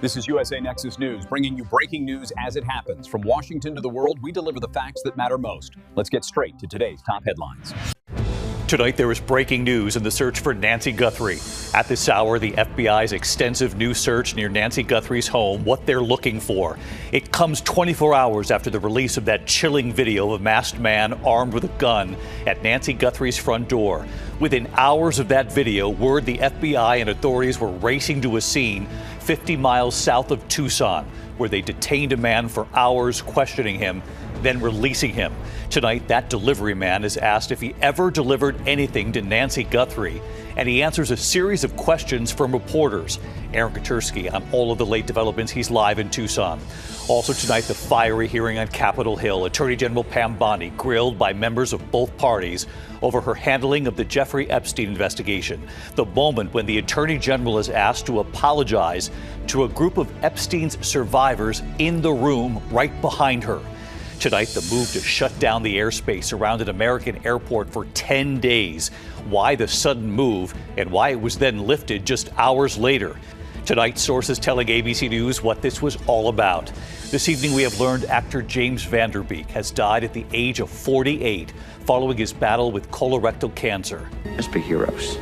This is USA Nexus News, bringing you breaking news as it happens. From Washington to the world, we deliver the facts that matter most. Let's get straight to today's top headlines. Tonight, there is breaking news in the search for Nancy Guthrie. At this hour, the FBI's extensive new search near Nancy Guthrie's home, what they're looking for. It comes 24 hours after the release of that chilling video of a masked man armed with a gun at Nancy Guthrie's front door. Within hours of that video, word the FBI and authorities were racing to a scene 50 miles south of Tucson, where they detained a man for hours, questioning him, then releasing him. Tonight, that delivery man is asked if he ever delivered anything to Nancy Guthrie, and he answers a series of questions from reporters. Aaron Katersky on all of the late developments. He's live in Tucson. Also tonight, the fiery hearing on Capitol Hill. Attorney General Pam Bondi grilled by members of both parties over her handling of the Jeffrey Epstein investigation. The moment when the Attorney General is asked to apologize to a group of Epstein's survivors in the room right behind her. Tonight, the move to shut down the airspace around an American airport for 10 days. Why the sudden move and why it was then lifted just hours later. Tonight, sources telling ABC News what this was all about. This evening, we have learned actor James Van Der Beek has died at the age of 48 following his battle with colorectal cancer. Let's be heroes.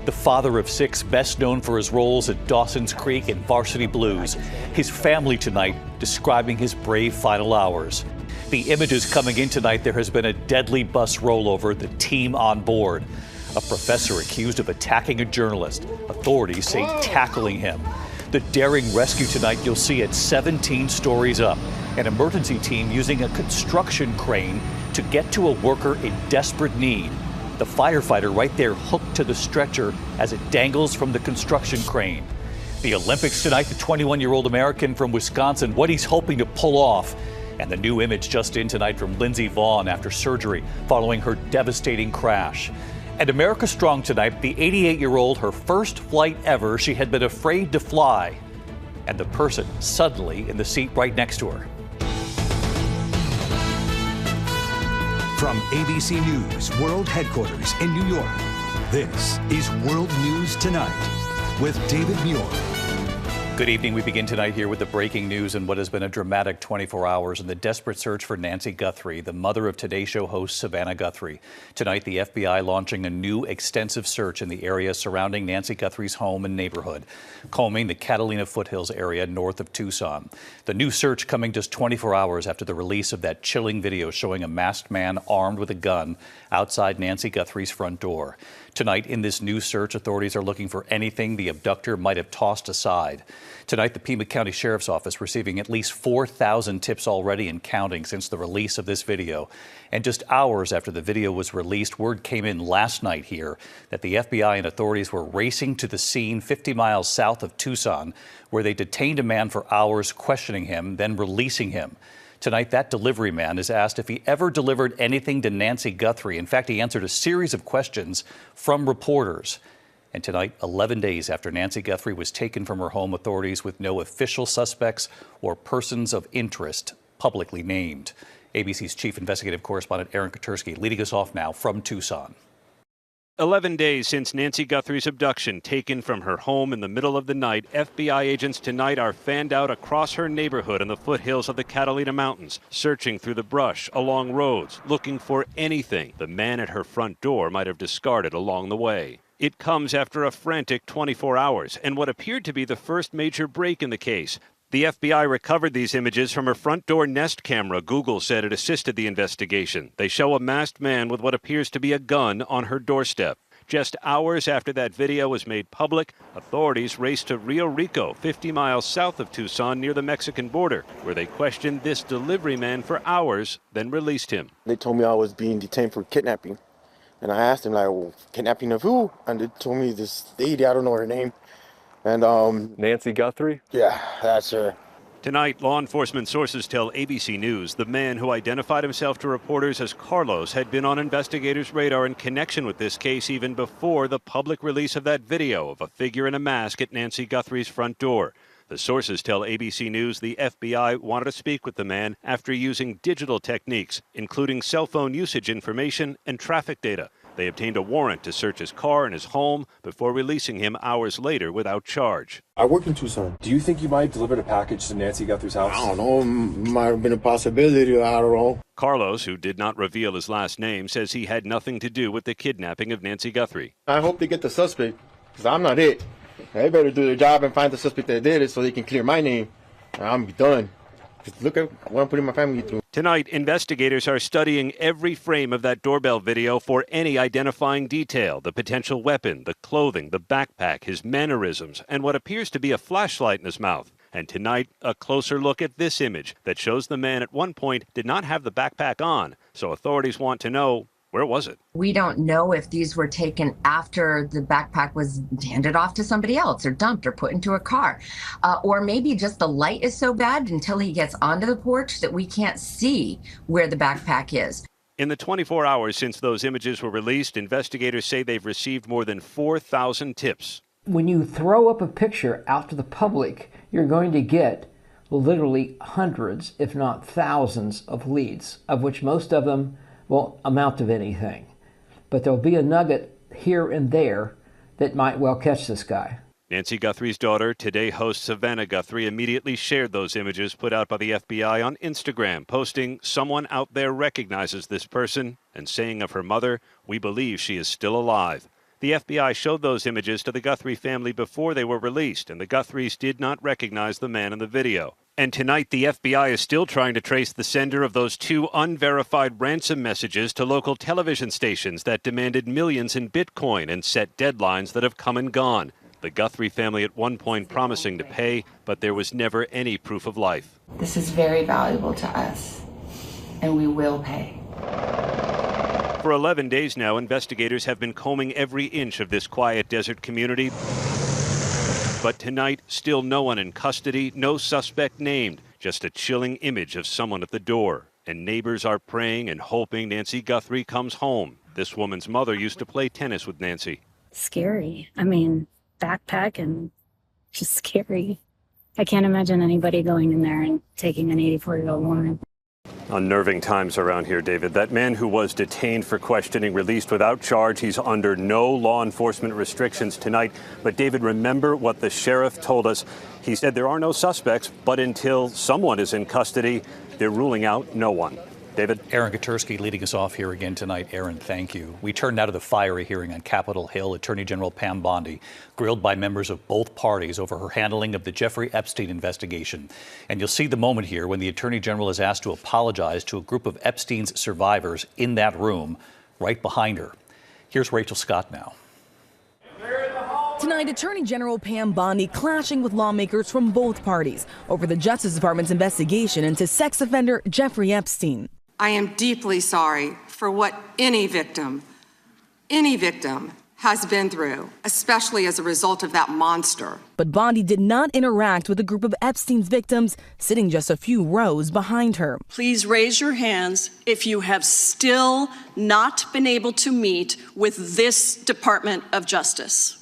The father of 6, best known for his roles at Dawson's Creek and Varsity Blues. His family tonight describing his brave final hours. The images coming in tonight, there has been a deadly bus rollover, the team on board. A professor accused of attacking a journalist. Authorities say tackling him. The daring rescue tonight you'll see at 17 stories up. An emergency team using a construction crane to get to a worker in desperate need. The firefighter right there hooked to the stretcher as it dangles from the construction crane. The Olympics tonight, the 21-year-old American from Wisconsin, what he's hoping to pull off. And the new image just in tonight from Lindsey Vonn after surgery following her devastating crash. And America Strong tonight, the 88-year-old, her first flight ever. She had been afraid to fly. And the person suddenly in the seat right next to her. From ABC News World Headquarters in New York, this is World News Tonight with David Muir. Good evening. We begin tonight here with the breaking news and what has been a dramatic 24 hours in the desperate search for Nancy Guthrie, the mother of Today Show host Savannah Guthrie. Tonight, the FBI launching a new extensive search in the area surrounding Nancy Guthrie's home and neighborhood, combing the Catalina foothills area north of Tucson. The new search coming just 24 hours after the release of that chilling video showing a masked man armed with a gun outside Nancy Guthrie's front door. Tonight, in this new search, authorities are looking for anything the abductor might have tossed aside. Tonight, the Pima County Sheriff's Office receiving at least 4,000 tips already and counting since the release of this video. And just hours after the video was released, word came in last night here that the FBI and authorities were racing to the scene 50 miles south of Tucson, where they detained a man for hours, questioning him, then releasing him. Tonight, that delivery man is asked if he ever delivered anything to Nancy Guthrie. In fact, he answered a series of questions from reporters. And tonight, 11 days after Nancy Guthrie was taken from her home, authorities with no official suspects or persons of interest publicly named. ABC's chief investigative correspondent Aaron Katersky leading us off now from Tucson. 11 days since Nancy Guthrie's abduction, taken from her home in the middle of the night, FBI agents tonight are fanned out across her neighborhood in the foothills of the Catalina Mountains, searching through the brush, along roads, looking for anything the man at her front door might have discarded along the way. It comes after a frantic 24 hours and what appeared to be the first major break in the case. The FBI recovered these images from her front door Nest camera. Google said it assisted the investigation. They show a masked man with what appears to be a gun on her doorstep. Just hours after that video was made public, authorities raced to Rio Rico, 50 miles south of Tucson near the Mexican border, where they questioned this delivery man for hours, then released him. They told me I was being detained for kidnapping. And I asked them, like, well, kidnapping of who? And they told me this lady, I don't know her name. And Nancy Guthrie? Yeah, that's her. Tonight, law enforcement sources tell ABC News the man who identified himself to reporters as Carlos had been on investigators' radar in connection with this case even before the public release of that video of a figure in a mask at Nancy Guthrie's front door. The sources tell ABC News the FBI wanted to speak with the man after using digital techniques, including cell phone usage information and traffic data. They obtained a warrant to search his car and his home before releasing him hours later without charge. I work in Tucson. Do you think you might have delivered a package to Nancy Guthrie's house? I don't know. Might have been a possibility. I don't know. Carlos, who did not reveal his last name, says he had nothing to do with the kidnapping of Nancy Guthrie. I hope they get the suspect, because I'm not it. They better do their job and find the suspect that did it so they can clear my name. I'm done. Look at what I'm putting my family through. Tonight, investigators are studying every frame of that doorbell video for any identifying detail, the potential weapon, the clothing, the backpack, his mannerisms, and what appears to be a flashlight in his mouth. And tonight, a closer look at this image that shows the man at one point did not have the backpack on. So authorities want to know, where was it? We don't know if these were taken after the backpack was handed off to somebody else or dumped or put into a car. Or maybe just the light is so bad until he gets onto the porch that we can't see where the backpack is. In the 24 hours since those images were released, investigators say they've received more than 4,000 tips. When you throw up a picture out to the public, you're going to get literally hundreds, if not thousands, of leads, of which most of them won't amount to anything. But there'll be a nugget here and there that might well catch this guy. Nancy Guthrie's daughter, Today host Savannah Guthrie, immediately shared those images put out by the FBI on Instagram, posting, "Someone out there recognizes this person," and saying of her mother, "We believe she is still alive." The FBI showed those images to the Guthrie family before they were released, and the Guthries did not recognize the man in the video. And tonight, the FBI is still trying to trace the sender of those 2 unverified ransom messages to local television stations that demanded millions in Bitcoin and set deadlines that have come and gone. The Guthrie family at one point promising to pay, but there was never any proof of life. This is very valuable to us, and we will pay. For 11 days now, investigators have been combing every inch of this quiet desert community. But tonight, still no one in custody, no suspect named, just a chilling image of someone at the door. And neighbors are praying and hoping Nancy Guthrie comes home. This woman's mother used to play tennis with Nancy. Scary. I mean, backpack and just scary. I can't imagine anybody going in there and taking an 84-year-old woman. Unnerving times around here, David. That man who was detained for questioning released without charge. He's under no law enforcement restrictions tonight. But David, remember what the sheriff told us. He said there are no suspects, but until someone is in custody, they're ruling out no one. David? Aaron Katersky leading us off here again tonight. Aaron, thank you. We turn now to the fiery hearing on Capitol Hill. Attorney General Pam Bondi grilled by members of both parties over her handling of the Jeffrey Epstein investigation. And you'll see the moment here when the Attorney General is asked to apologize to a group of Epstein's survivors in that room right behind her. Here's Rachel Scott now. Tonight, Attorney General Pam Bondi clashing with lawmakers from both parties over the Justice Department's investigation into sex offender Jeffrey Epstein. I am deeply sorry for what any victim has been through, especially as a result of that monster. But Bondi did not interact with a group of Epstein's victims sitting just a few rows behind her. Please raise your hands if you have still not been able to meet with this Department of Justice.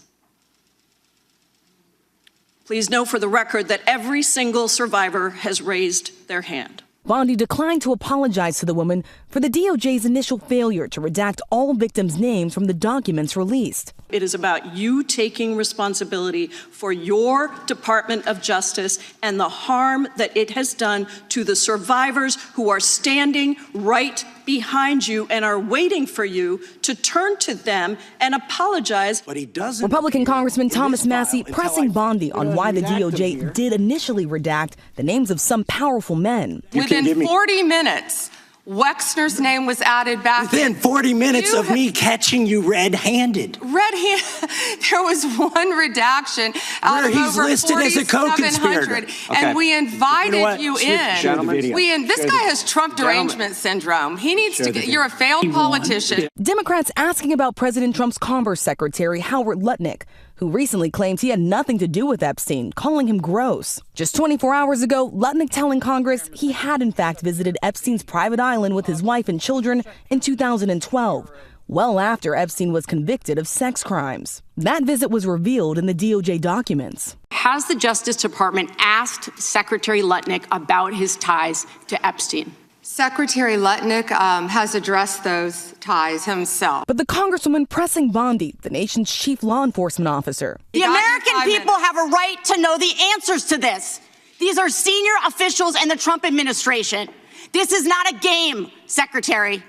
Please know for the record that every single survivor has raised their hand. Bondi declined to apologize to the woman for the DOJ's initial failure to redact all victims' names from the documents released. It is about you taking responsibility for your Department of Justice and the harm that it has done to the survivors who are standing right behind you and are waiting for you to turn to them and apologize. But he doesn't. Republican Congressman Thomas Massey pressing Bondi on why the DOJ did initially redact the names of some powerful men. Within 40 minutes, Wexner's name was added back. Within 40 minutes of me catching you red-handed. There was one redaction out of over 4,700, and we invited you in. This guy has Trump derangement syndrome. He needs to get. You're a failed politician. Democrats asking about President Trump's Commerce Secretary Howard Lutnick, who recently claims he had nothing to do with Epstein, calling him gross. Just 24 hours ago, Lutnick telling Congress he had in fact visited Epstein's private island with his wife and children in 2012, well after Epstein was convicted of sex crimes. That visit was revealed in the DOJ documents. Has the Justice Department asked Secretary Lutnick about his ties to Epstein? Secretary Lutnick has addressed those ties himself. But the Congresswoman pressing Bondi, the nation's chief law enforcement officer. The American people have a right to know the answers to this. These are senior officials in the Trump administration. This is not a game, Secretary.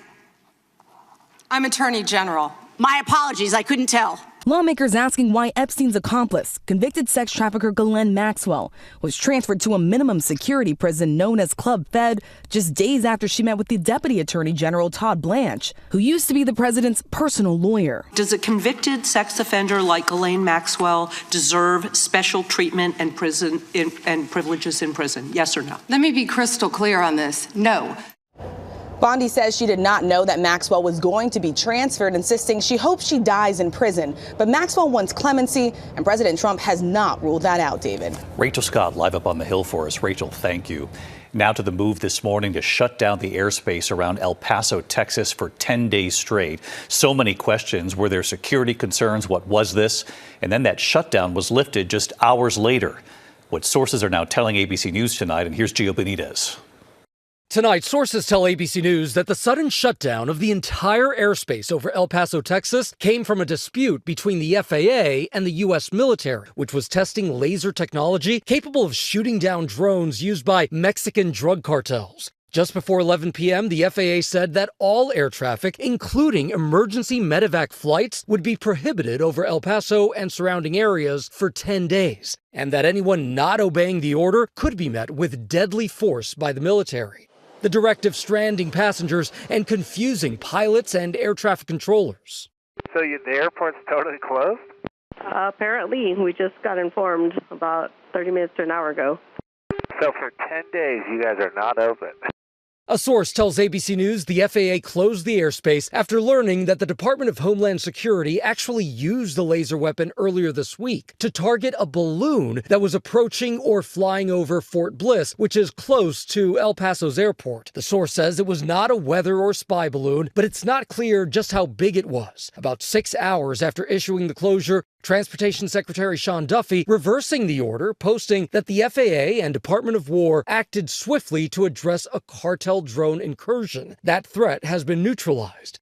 I'm Attorney General. My apologies, I couldn't tell. Lawmakers asking why Epstein's accomplice, convicted sex trafficker Ghislaine Maxwell, was transferred to a minimum security prison known as Club Fed just days after she met with the Deputy Attorney General Todd Blanche, who used to be the president's personal lawyer. Does a convicted sex offender like Ghislaine Maxwell deserve special treatment and privileges in prison? Yes or no? Let me be crystal clear on this. No. Bondi says she did not know that Maxwell was going to be transferred, insisting she hopes she dies in prison. But Maxwell wants clemency, and President Trump has not ruled that out, David. Rachel Scott live up on the Hill for us. Rachel, thank you. Now to the move this morning to shut down the airspace around El Paso, Texas for 10 days straight. So many questions. Were there security concerns? What was this? And then that shutdown was lifted just hours later. What sources are now telling ABC News tonight, and here's Gio Benitez. Tonight, sources tell ABC News that the sudden shutdown of the entire airspace over El Paso, Texas, came from a dispute between the FAA and the U.S. military, which was testing laser technology capable of shooting down drones used by Mexican drug cartels. Just before 11 p.m., the FAA said that all air traffic, including emergency medevac flights, would be prohibited over El Paso and surrounding areas for 10 days, and that anyone not obeying the order could be met with deadly force by the military. The directive stranding passengers and confusing pilots and air traffic controllers. So the airport's totally closed? Apparently. We just got informed about 30 minutes to an hour ago. So for 10 days, you guys are not open? A source tells ABC News the FAA closed the airspace after learning that the Department of Homeland Security actually used the laser weapon earlier this week to target a balloon that was approaching or flying over Fort Bliss, which is close to El Paso's airport. The source says it was not a weather or spy balloon, but it's not clear just how big it was. About 6 hours after issuing the closure, Transportation Secretary Sean Duffy reversing the order, posting that the FAA and Department of War acted swiftly to address a cartel drone incursion. That threat has been neutralized.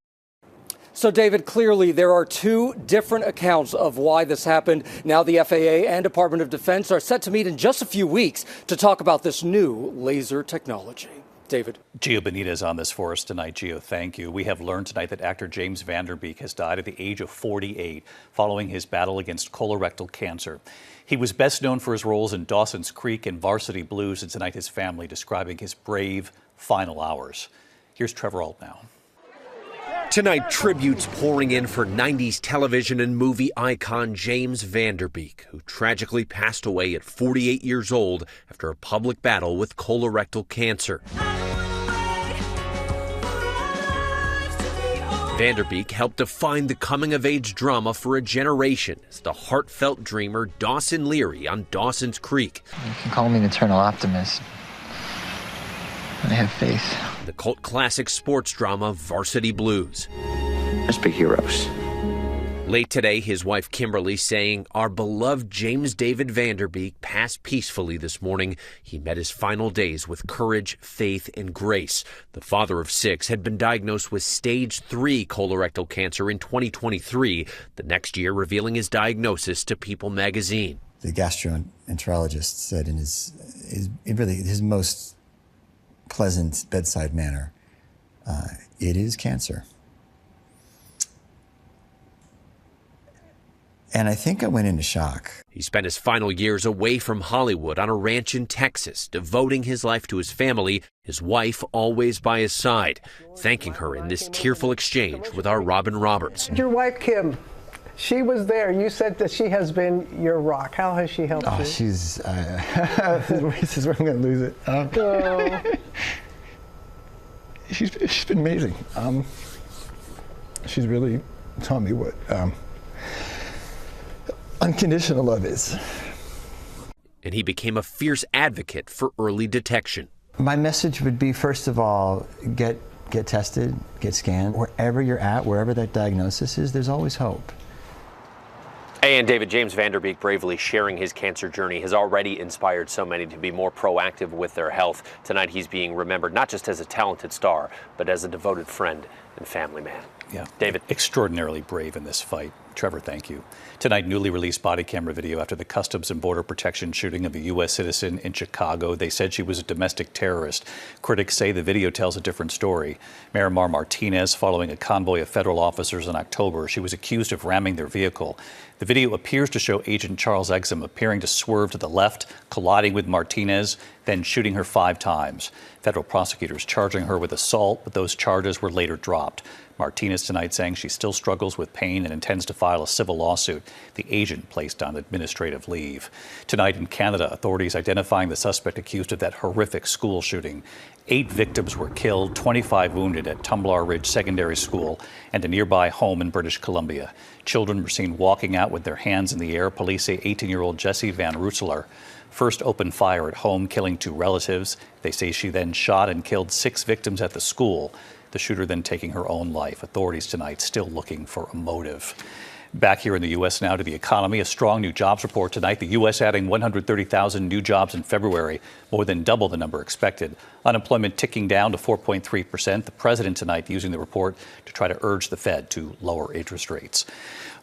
So, David, clearly there are two different accounts of why this happened. Now the FAA and Department of Defense are set to meet in just a few weeks to talk about this new laser technology. David. Gio Benitez on this for us tonight. Gio, thank you. We have learned tonight that actor James Van Der Beek has died at the age of 48 following his battle against colorectal cancer. He was best known for his roles in Dawson's Creek and Varsity Blues, and tonight his family describing his brave final hours. Here's Trevor Alt now. Tonight, tributes pouring in for 90s television and movie icon James Van Der Beek, who tragically passed away at 48 years old after a public battle with colorectal cancer. Van Der Beek helped define the coming-of-age drama for a generation as the heartfelt dreamer Dawson Leary on Dawson's Creek. You can call me an eternal optimist. I have faith. The cult classic sports drama Varsity Blues. Let's be heroes. Late today, his wife Kimberly saying, "Our beloved James David Van Der Beek passed peacefully this morning. He met his final days with courage, faith, and grace." The father of 6 had been diagnosed with stage 3 colorectal cancer in 2023, the next year revealing his diagnosis to People magazine. The gastroenterologist said in his most pleasant bedside manner, it is cancer. And I think I went into shock. He spent his final years away from Hollywood on a ranch in Texas, devoting his life to his family, his wife always by his side, thanking her in this tearful exchange with our Robin Roberts. Your wife, Kim, she was there. You said that she has been your rock. How has she helped you? She's, this is where I'm going to lose it. She's been amazing. She's really taught me what unconditional love is. And he became a fierce advocate for early detection. My message would be, first of all, get tested, get scanned. Wherever you're at, wherever that diagnosis is, there's always hope. And David, James Van Der Beek bravely sharing his cancer journey has already inspired so many to be more proactive with their health. Tonight he's being remembered not just as a talented star, but as a devoted friend and family man. Yeah, David. Extraordinarily brave in this fight. Trevor, thank you. Tonight, newly released body camera video after the Customs and Border Protection shooting of a U.S. citizen in Chicago. They said she was a domestic terrorist. Critics say the video tells a different story. Miramar Martinez, following a convoy of federal officers in October, she was accused of ramming their vehicle. The video appears to show Agent Charles Exum appearing to swerve to the left, colliding with Martinez, then shooting her 5 times. Federal prosecutors charging her with assault, but those charges were later dropped. Martinez tonight saying she still struggles with pain and intends to file a civil lawsuit. The agent placed on administrative leave. Tonight in Canada, authorities identifying the suspect accused of that horrific school shooting. 8 victims were killed, 25 wounded at Tumblar Ridge Secondary School and a nearby home in British Columbia. Children were seen walking out with their hands in the air. Police say 18-year-old Jessie Van Rooselaar first opened fire at home, killing 2 relatives. They say she then shot and killed 6 victims at the school. The shooter then taking her own life. Authorities tonight still looking for a motive. Back here in the U.S. now to the economy. A strong new jobs report tonight. The U.S. adding 130,000 new jobs in February, more than double the number expected. Unemployment ticking down to 4.3%. The president tonight using the report to try to urge the Fed to lower interest rates.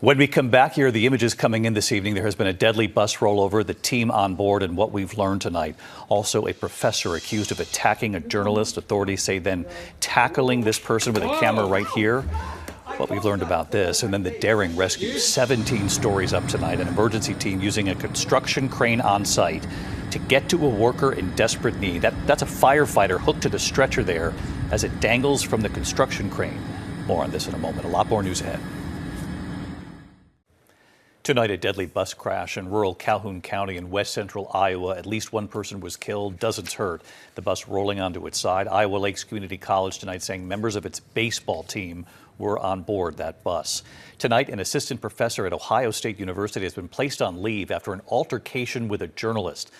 When we come back here, the images coming in this evening, there has been a deadly bus rollover, the team on board, and what we've learned tonight. Also, a professor accused of attacking a journalist. Authorities say then tackling this person with a camera right here. What we've learned about this, and then the daring rescue, 17 stories up tonight. An emergency team using a construction crane on site to get to a worker in desperate need. That's a firefighter hooked to the stretcher there as it dangles from the construction crane. More on this in a moment. A lot more news ahead. Tonight, a deadly bus crash in rural Calhoun County in west central Iowa. At least 1 person was killed, dozens hurt. The bus rolling onto its side. Iowa Lakes Community College tonight saying members of its baseball team were on board that bus. Tonight, an assistant professor at Ohio State University has been placed on leave after an altercation with a journalist.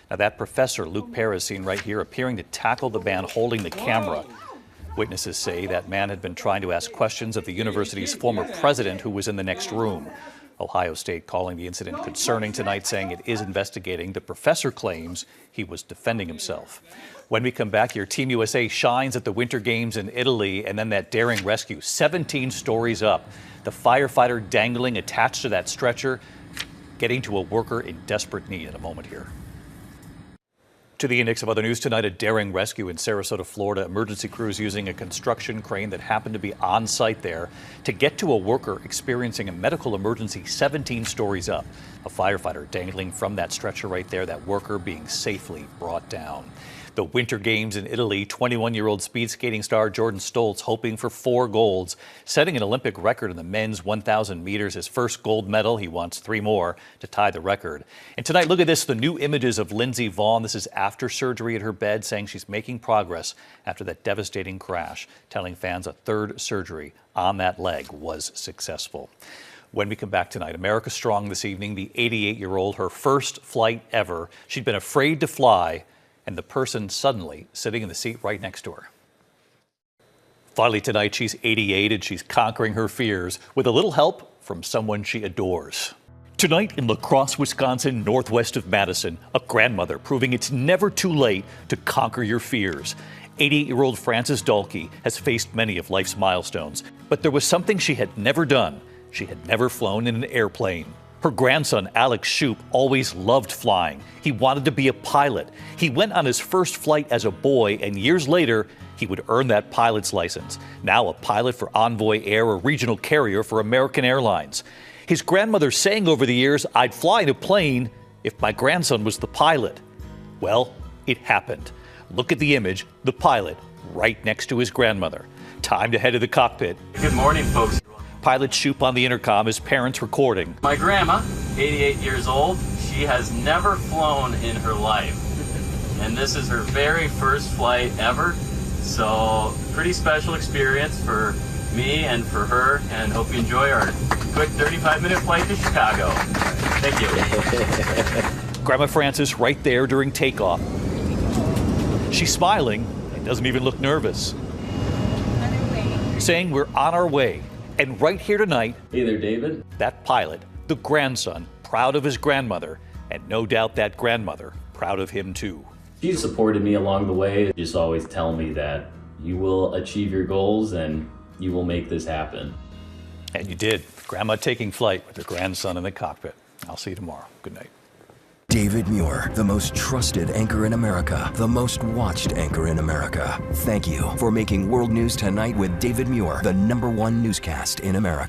Now, that professor, Luke Perez, seen right here, appearing to tackle the man holding the camera. Witnesses say that man had been trying to ask questions of the university's former president, who was in the next room. Ohio State calling the incident concerning tonight, saying it is investigating. The professor claims he was defending himself. When we come back here, Team USA shines at the Winter Games in Italy, and then that daring rescue, 17 stories up. The firefighter dangling attached to that stretcher, getting to a worker in desperate need. In a moment here. To the index of other news tonight, a daring rescue in Sarasota, Florida. Emergency crews using a construction crane that happened to be on site there to get to a worker experiencing a medical emergency 17 stories up. A firefighter dangling from that stretcher right there, that worker being safely brought down. The Winter Games in Italy, 21-year-old speed skating star Jordan Stoltz hoping for 4 golds, setting an Olympic record in the men's 1,000 meters. His first gold medal. He wants 3 more to tie the record. And tonight, look at this, the new images of Lindsey Vonn. This is after surgery at her bed, saying she's making progress after that devastating crash, telling fans a 3rd surgery on that leg was successful. When we come back tonight, America Strong this evening, the 88-year-old, her first flight ever. She'd been afraid to fly, and the person suddenly sitting in the seat right next to her. Finally tonight, she's 88 and she's conquering her fears with a little help from someone she adores. Tonight in La Crosse, Wisconsin, northwest of Madison, a grandmother proving it's never too late to conquer your fears. 88-year-old Frances Dahlke has faced many of life's milestones, but there was something she had never done. She had never flown in an airplane. Her grandson, Alex Shoup, always loved flying. He wanted to be a pilot. He went on his first flight as a boy, and years later, he would earn that pilot's license. Now a pilot for Envoy Air, a regional carrier for American Airlines. His grandmother saying over the years, "I'd fly in a plane if my grandson was the pilot." Well, it happened. Look at the image, the pilot right next to his grandmother. Time to head to the cockpit. Good morning, folks. Pilot Shoup on the intercom, his parents recording. My grandma, 88 years old, she has never flown in her life. And this is her very first flight ever. So pretty special experience for me and for her, and hope you enjoy our quick 35-minute flight to Chicago. Thank you. Grandma Frances right there during takeoff. She's smiling and doesn't even look nervous. Saying we're on our way. And right here tonight, hey there, David. That pilot, the grandson proud of his grandmother, and no doubt that grandmother proud of him too. She supported me along the way, just always tell me that you will achieve your goals and you will make this happen. And you did. Grandma taking flight with her grandson in the cockpit. I'll see you tomorrow. Good night. David Muir, the most trusted anchor in America, the most watched anchor in America. Thank you for making World News Tonight with David Muir the #1 newscast in America.